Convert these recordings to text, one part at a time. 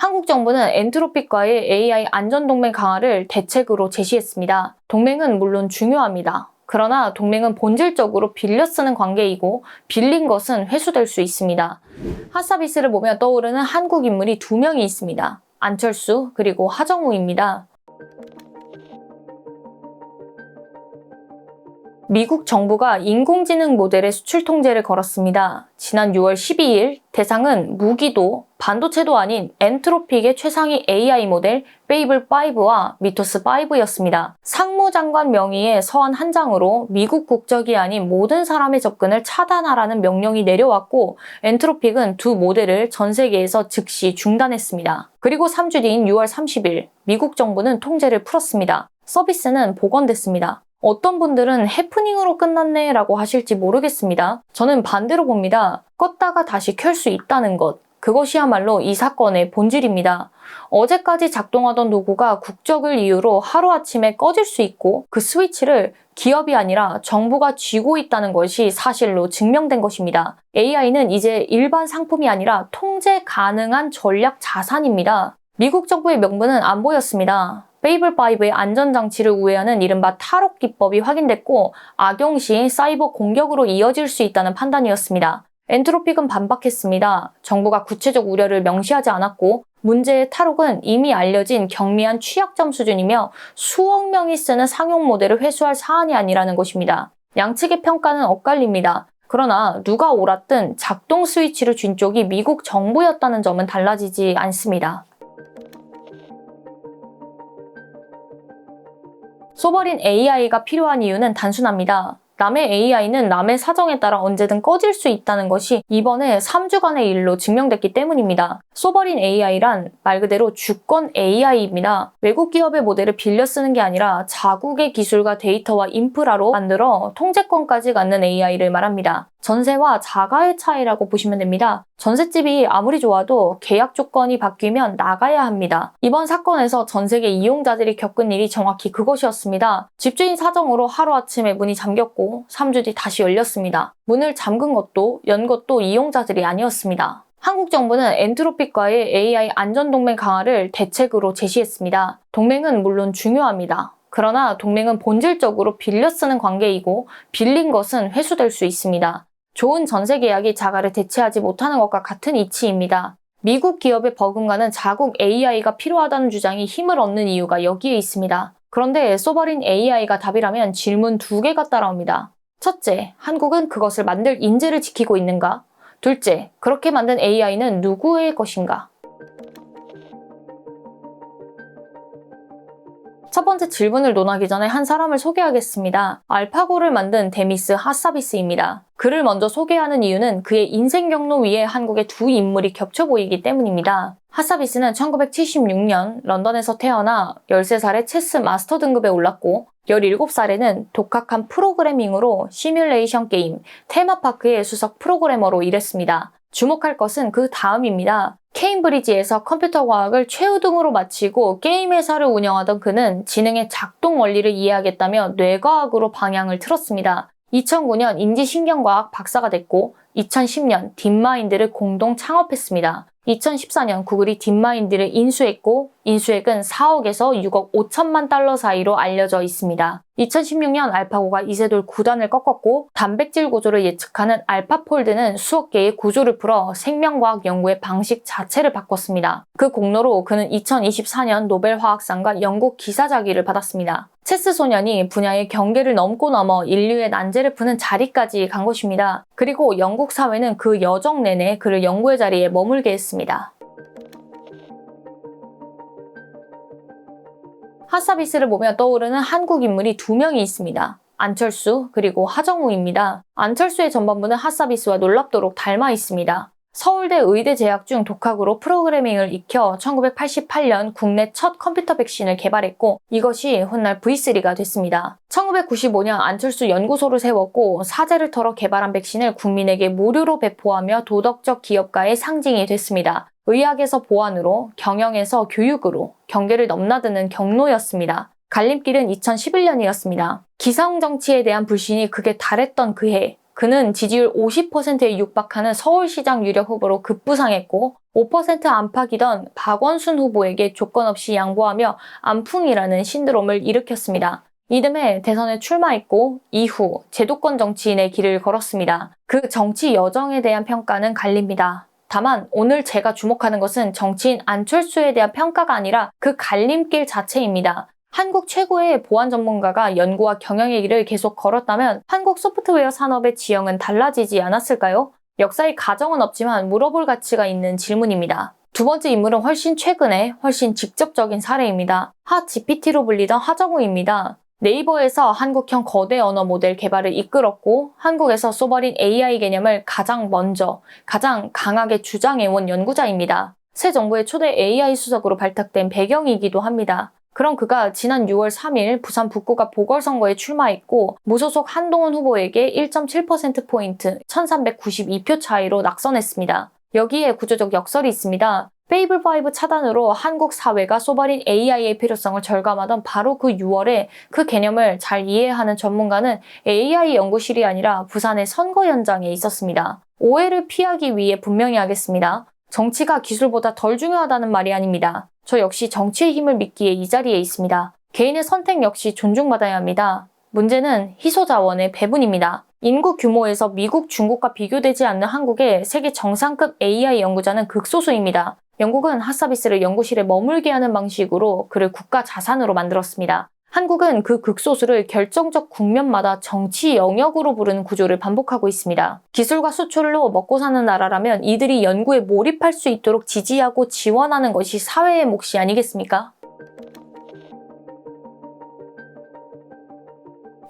한국 정부는 엔트로픽과의 AI 안전동맹 강화를 대책으로 제시했습니다. 동맹은 물론 중요합니다. 그러나 동맹은 본질적으로 빌려 쓰는 관계이고 빌린 것은 회수될 수 있습니다. 핫서비스를 보면 떠오르는 한국 인물이 2명이 있습니다. 안철수 그리고 하정우입니다. 미국 정부가 인공지능 모델의 수출 통제를 걸었습니다. 지난 6월 12일 대상은 무기도 반도체도 아닌 엔트로픽의 최상위 AI 모델 페이블5와 미토스5였습니다. 상무장관 명의의 서한 한 장으로 미국 국적이 아닌 모든 사람의 접근을 차단하라는 명령이 내려왔고 엔트로픽은 두 모델을 전 세계에서 즉시 중단했습니다. 그리고 3주 뒤인 6월 30일 미국 정부는 통제를 풀었습니다. 서비스는 복원됐습니다. 어떤 분들은 해프닝으로 끝났네 라고 하실지 모르겠습니다. 저는 반대로 봅니다. 껐다가 다시 켤 수 있다는 것. 그것이야말로 이 사건의 본질입니다. 어제까지 작동하던 도구가 국적을 이유로 하루아침에 꺼질 수 있고 그 스위치를 기업이 아니라 정부가 쥐고 있다는 것이 사실로 증명된 것입니다. AI는 이제 일반 상품이 아니라 통제 가능한 전략 자산입니다. 미국 정부의 명분은 안 보였습니다. 페이블5의 안전장치를 우회하는 이른바 탈옥 기법이 확인됐고 악용 시 사이버 공격으로 이어질 수 있다는 판단이었습니다. 엔트로픽은 반박했습니다. 정부가 구체적 우려를 명시하지 않았고 문제의 탈옥은 이미 알려진 경미한 취약점 수준이며 수억 명이 쓰는 상용 모델을 회수할 사안이 아니라는 것입니다. 양측의 평가는 엇갈립니다. 그러나 누가 옳았든 작동 스위치를 쥔 쪽이 미국 정부였다는 점은 달라지지 않습니다. 소버린 AI가 필요한 이유는 단순합니다. 남의 AI는 남의 사정에 따라 언제든 꺼질 수 있다는 것이 이번에 3주간의 일로 증명됐기 때문입니다. 소버린 AI란 말 그대로 주권 AI입니다. 외국 기업의 모델을 빌려 쓰는 게 아니라 자국의 기술과 데이터와 인프라로 만들어 통제권까지 갖는 AI를 말합니다. 전세와 자가의 차이라고 보시면 됩니다. 전셋집이 아무리 좋아도 계약 조건이 바뀌면 나가야 합니다. 이번 사건에서 전 세계 이용자들이 겪은 일이 정확히 그것이었습니다. 집주인 사정으로 하루아침에 문이 잠겼고 3주 뒤 다시 열렸습니다. 문을 잠근 것도 연 것도 이용자들이 아니었습니다. 한국 정부는 엔트로픽과의 AI 안전동맹 강화를 대책으로 제시했습니다. 동맹은 물론 중요합니다. 그러나 동맹은 본질적으로 빌려 쓰는 관계이고 빌린 것은 회수될 수 있습니다. 좋은 전세 계약이 자가를 대체하지 못하는 것과 같은 이치입니다. 미국 기업의 버금가는 자국 AI가 필요하다는 주장이 힘을 얻는 이유가 여기에 있습니다. 그런데 소버린 AI가 답이라면 질문 2개가 따라옵니다. 첫째, 한국은 그것을 만들 인재를 지키고 있는가? 둘째, 그렇게 만든 AI는 누구의 것인가? 첫 번째 질문을 논하기 전에 한 사람을 소개하겠습니다. 알파고를 만든 데미스 하사비스입니다. 그를 먼저 소개하는 이유는 그의 인생 경로 위에 한국의 두 인물이 겹쳐 보이기 때문입니다. 하사비스는 1976년 런던에서 태어나 13살에 체스 마스터 등급에 올랐고 17살에는 독학한 프로그래밍으로 시뮬레이션 게임 테마파크의 수석 프로그래머로 일했습니다. 주목할 것은 그 다음입니다. 케임브리지에서 컴퓨터 과학을 최우등으로 마치고 게임 회사를 운영하던 그는 지능의 작동 원리를 이해하겠다며 뇌과학으로 방향을 틀었습니다. 2009년 인지신경과학 박사가 됐고 2010년 딥마인드를 공동 창업했습니다. 2014년 구글이 딥마인드를 인수했고 인수액은 4억에서 6억 5천만 달러 사이로 알려져 있습니다. 2016년 알파고가 이세돌 9단을 꺾었고 단백질 구조를 예측하는 알파폴드는 수억 개의 구조를 풀어 생명과학 연구의 방식 자체를 바꿨습니다. 그 공로로 그는 2024년 노벨 화학상과 영국 기사자기를 받았습니다. 체스 소년이 분야의 경계를 넘고 넘어 인류의 난제를 푸는 자리까지 간 것입니다. 그리고 영국 사회는 그 여정 내내 그를 연구의 자리에 머물게 했습니다. 핫서비스를 보면 떠오르는 한국 인물이 2명이 있습니다. 안철수 그리고 하정우입니다. 안철수의 전반부는 핫서비스와 놀랍도록 닮아 있습니다. 서울대 의대 재학 중 독학으로 프로그래밍을 익혀 1988년 국내 첫 컴퓨터 백신을 개발했고 이것이 훗날 V3가 됐습니다. 1995년 안철수 연구소를 세웠고 사제를 털어 개발한 백신을 국민에게 무료로 배포하며 도덕적 기업가의 상징이 됐습니다. 의학에서 보안으로, 경영에서 교육으로 경계를 넘나드는 경로였습니다. 갈림길은 2011년이었습니다. 기성 정치에 대한 불신이 극에 달했던 그해 그는 지지율 50%에 육박하는 서울시장 유력 후보로 급부상했고 5% 안팎이던 박원순 후보에게 조건 없이 양보하며 안풍이라는 신드롬을 일으켰습니다. 이듬해 대선에 출마했고 이후 제도권 정치인의 길을 걸었습니다. 그 정치 여정에 대한 평가는 갈립니다. 다만 오늘 제가 주목하는 것은 정치인 안철수에 대한 평가가 아니라 그 갈림길 자체입니다. 한국 최고의 보안 전문가가 연구와 경영의 길을 계속 걸었다면 한국 소프트웨어 산업의 지형은 달라지지 않았을까요? 역사의 가정은 없지만 물어볼 가치가 있는 질문입니다. 두 번째 인물은 훨씬 최근에 훨씬 직접적인 사례입니다. 핫 GPT로 불리던 하정우입니다. 네이버에서 한국형 거대 언어 모델 개발을 이끌었고 한국에서 쏘버린 AI 개념을 가장 먼저, 가장 강하게 주장해온 연구자입니다. 새 정부의 초대 AI 수석으로 발탁된 배경이기도 합니다. 그럼 그가 지난 6월 3일 부산 북구가 보궐선거에 출마했고 무소속 한동훈 후보에게 1.7%포인트 1392표 차이로 낙선했습니다. 여기에 구조적 역설이 있습니다. 페이블5 차단으로 한국 사회가 쏘버린 AI의 필요성을 절감하던 바로 그 6월에 그 개념을 잘 이해하는 전문가는 AI 연구실이 아니라 부산의 선거 현장에 있었습니다. 오해를 피하기 위해 분명히 하겠습니다. 정치가 기술보다 덜 중요하다는 말이 아닙니다. 저 역시 정치의 힘을 믿기에 이 자리에 있습니다. 개인의 선택 역시 존중받아야 합니다. 문제는 희소자원의 배분입니다. 인구 규모에서 미국, 중국과 비교되지 않는 한국의 세계 정상급 AI 연구자는 극소수입니다. 영국은 핫서비스를 연구실에 머물게 하는 방식으로 그를 국가 자산으로 만들었습니다. 한국은 그 극소수를 결정적 국면마다 정치 영역으로 부르는 구조를 반복하고 있습니다. 기술과 수출로 먹고 사는 나라라면 이들이 연구에 몰입할 수 있도록 지지하고 지원하는 것이 사회의 몫이 아니겠습니까?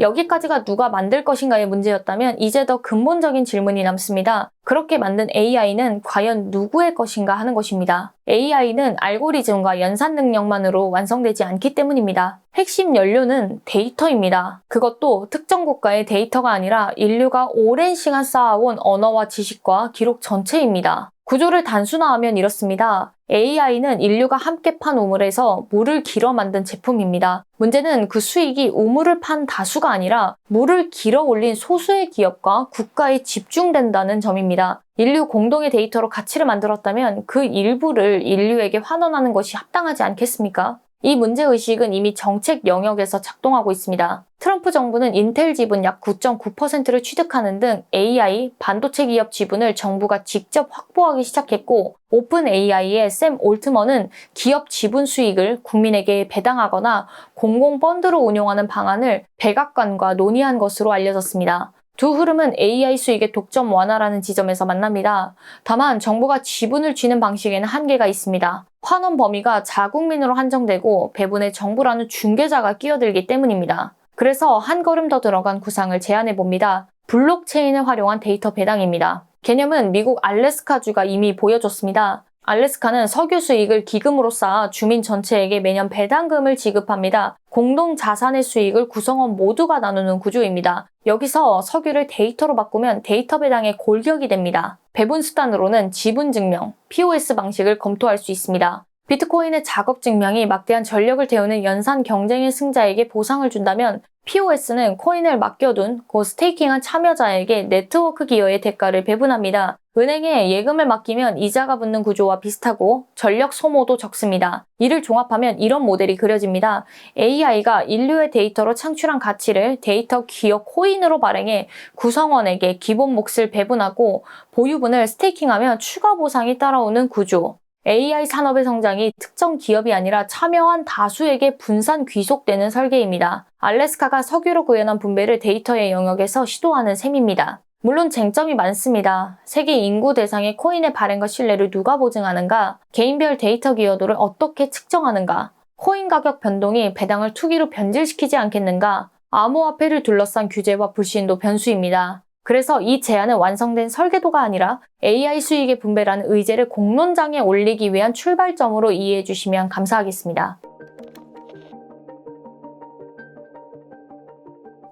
여기까지가 누가 만들 것인가의 문제였다면 이제 더 근본적인 질문이 남습니다. 그렇게 만든 AI는 과연 누구의 것인가 하는 것입니다. AI는 알고리즘과 연산 능력만으로 완성되지 않기 때문입니다. 핵심 연료는 데이터입니다. 그것도 특정 국가의 데이터가 아니라 인류가 오랜 시간 쌓아온 언어와 지식과 기록 전체입니다. 구조를 단순화하면 이렇습니다. AI는 인류가 함께 판 우물에서 물을 길어 만든 제품입니다. 문제는 그 수익이 우물을 판 다수가 아니라 물을 길어 올린 소수의 기업과 국가에 집중된다는 점입니다. 인류 공동의 데이터로 가치를 만들었다면 그 일부를 인류에게 환원하는 것이 합당하지 않겠습니까? 이 문제의식은 이미 정책 영역에서 작동하고 있습니다. 트럼프 정부는 인텔 지분 약 9.9%를 취득하는 등 AI, 반도체 기업 지분을 정부가 직접 확보하기 시작했고 오픈 AI의 샘 올트먼은 기업 지분 수익을 국민에게 배당하거나 공공 펀드로 운용하는 방안을 백악관과 논의한 것으로 알려졌습니다. 두 흐름은 AI 수익의 독점 완화라는 지점에서 만납니다. 다만 정부가 지분을 쥐는 방식에는 한계가 있습니다. 환원 범위가 자국민으로 한정되고 배분에 정부라는 중개자가 끼어들기 때문입니다. 그래서 한 걸음 더 들어간 구상을 제안해 봅니다. 블록체인을 활용한 데이터 배당입니다. 개념은 미국 알래스카주가 이미 보여줬습니다. 알래스카는 석유 수익을 기금으로 쌓아 주민 전체에게 매년 배당금을 지급합니다. 공동 자산의 수익을 구성원 모두가 나누는 구조입니다. 여기서 석유를 데이터로 바꾸면 데이터 배당의 골격이 됩니다. 배분 수단으로는 지분 증명, POS 방식을 검토할 수 있습니다. 비트코인의 작업 증명이 막대한 전력을 태우는 연산 경쟁의 승자에게 보상을 준다면 POS는 코인을 맡겨둔 고 스테이킹한 참여자에게 네트워크 기여의 대가를 배분합니다. 은행에 예금을 맡기면 이자가 붙는 구조와 비슷하고 전력 소모도 적습니다. 이를 종합하면 이런 모델이 그려집니다. AI가 인류의 데이터로 창출한 가치를 데이터 기여 코인으로 발행해 구성원에게 기본 몫을 배분하고 보유분을 스테이킹하면 추가 보상이 따라오는 구조. AI 산업의 성장이 특정 기업이 아니라 참여한 다수에게 분산 귀속되는 설계입니다. 알래스카가 석유로 구현한 분배를 데이터의 영역에서 시도하는 셈입니다. 물론 쟁점이 많습니다. 세계 인구 대상의 코인의 발행과 신뢰를 누가 보증하는가? 개인별 데이터 기여도를 어떻게 측정하는가? 코인 가격 변동이 배당을 투기로 변질시키지 않겠는가? 암호화폐를 둘러싼 규제와 불신도 변수입니다. 그래서 이 제안은 완성된 설계도가 아니라 AI 수익의 분배라는 의제를 공론장에 올리기 위한 출발점으로 이해해 주시면 감사하겠습니다.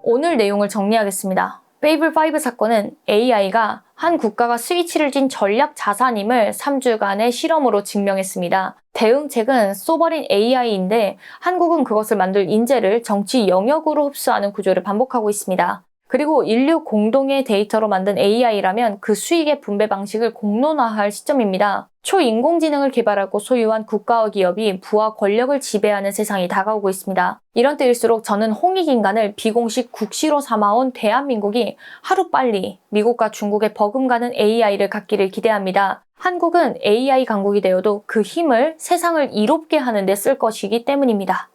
오늘 내용을 정리하겠습니다. 페이블5 사건은 AI가 한 국가가 스위치를 쥔 전략 자산임을 3주간의 실험으로 증명했습니다. 대응책은 쏘버린 AI인데 한국은 그것을 만들 인재를 정치 영역으로 흡수하는 구조를 반복하고 있습니다. 그리고 인류 공동의 데이터로 만든 AI라면 그 수익의 분배 방식을 공론화할 시점입니다. 초인공지능을 개발하고 소유한 국가와 기업이 부와 권력을 지배하는 세상이 다가오고 있습니다. 이런 때일수록 저는 홍익인간을 비공식 국시로 삼아온 대한민국이 하루빨리 미국과 중국에 버금가는 AI를 갖기를 기대합니다. 한국은 AI 강국이 되어도 그 힘을 세상을 이롭게 하는 데 쓸 것이기 때문입니다.